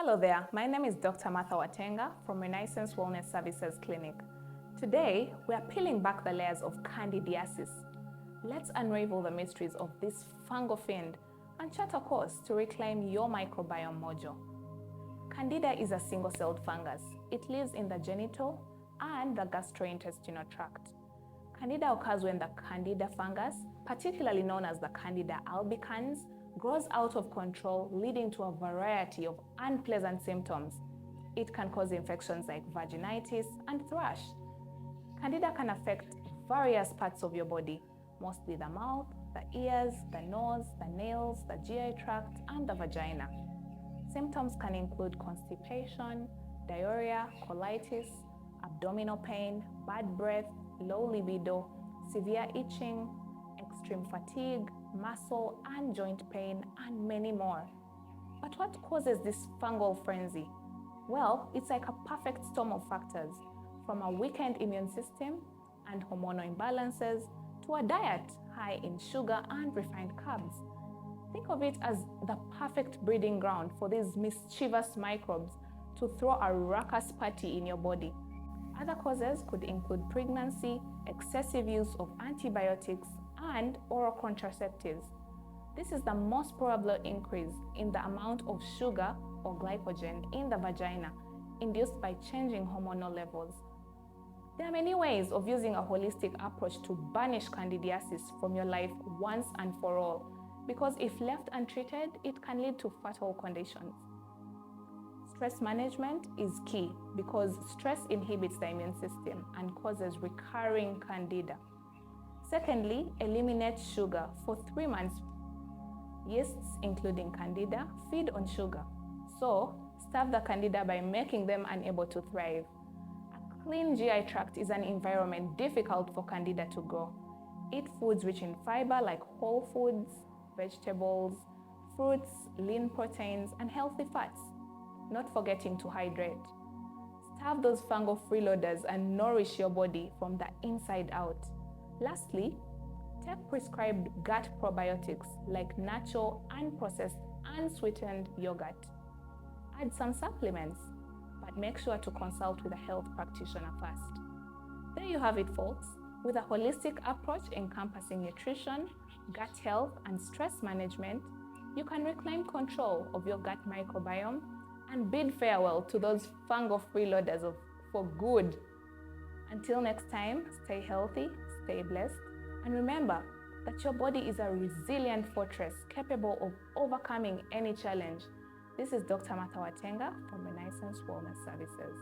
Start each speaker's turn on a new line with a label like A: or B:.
A: Hello there, my name is Dr. Martha Watenga from Renaissance Wellness Services Clinic. Today, we are peeling back the layers of candidiasis. Let's unravel the mysteries of this fungal fiend and chart a course to reclaim your microbiome mojo. Candida is a single-celled fungus. It lives in the genital and the gastrointestinal tract. Candida occurs when the Candida fungus, particularly known as the Candida albicans, grows out of control, leading to a variety of unpleasant symptoms. It can cause infections like vaginitis and thrush. Candida can affect various parts of your body, mostly the mouth, the ears, the nose, the nails, the GI tract, and the vagina. Symptoms can include constipation, diarrhea, colitis, abdominal pain, bad breath, low libido, severe itching, extreme fatigue, muscle and joint pain, and many more. But what causes this fungal frenzy? Well, it's like a perfect storm of factors, from a weakened immune system and hormonal imbalances to a diet high in sugar and refined carbs. Think of it as the perfect breeding ground for these mischievous microbes to throw a ruckus party in your body. Other causes could include pregnancy, excessive use of antibiotics, and oral contraceptives. This is the most probable increase in the amount of sugar or glycogen in the vagina induced by changing hormonal levels. There are many ways of using a holistic approach to banish candidiasis from your life once and for all, because if left untreated, it can lead to fatal conditions. Stress management is key because stress inhibits the immune system and causes recurring candida. Secondly, eliminate sugar for 3 months. Yeasts, including candida, feed on sugar. So, starve the candida by making them unable to thrive. A clean GI tract is an environment difficult for candida to grow. Eat foods rich in fiber like whole foods, vegetables, fruits, lean proteins, and healthy fats. Not forgetting to hydrate. Starve those fungal freeloaders and nourish your body from the inside out. Lastly, take prescribed gut probiotics like natural, unprocessed, unsweetened yogurt. Add some supplements, but make sure to consult with a health practitioner first. There you have it, folks. With a holistic approach encompassing nutrition, gut health, and stress management, you can reclaim control of your gut microbiome and bid farewell to those fungal freeloaders for good. Until next time, stay healthy, stay blessed, and remember that your body is a resilient fortress capable of overcoming any challenge. This is Dr. Martha Watenga from Renaissance Wellness Services.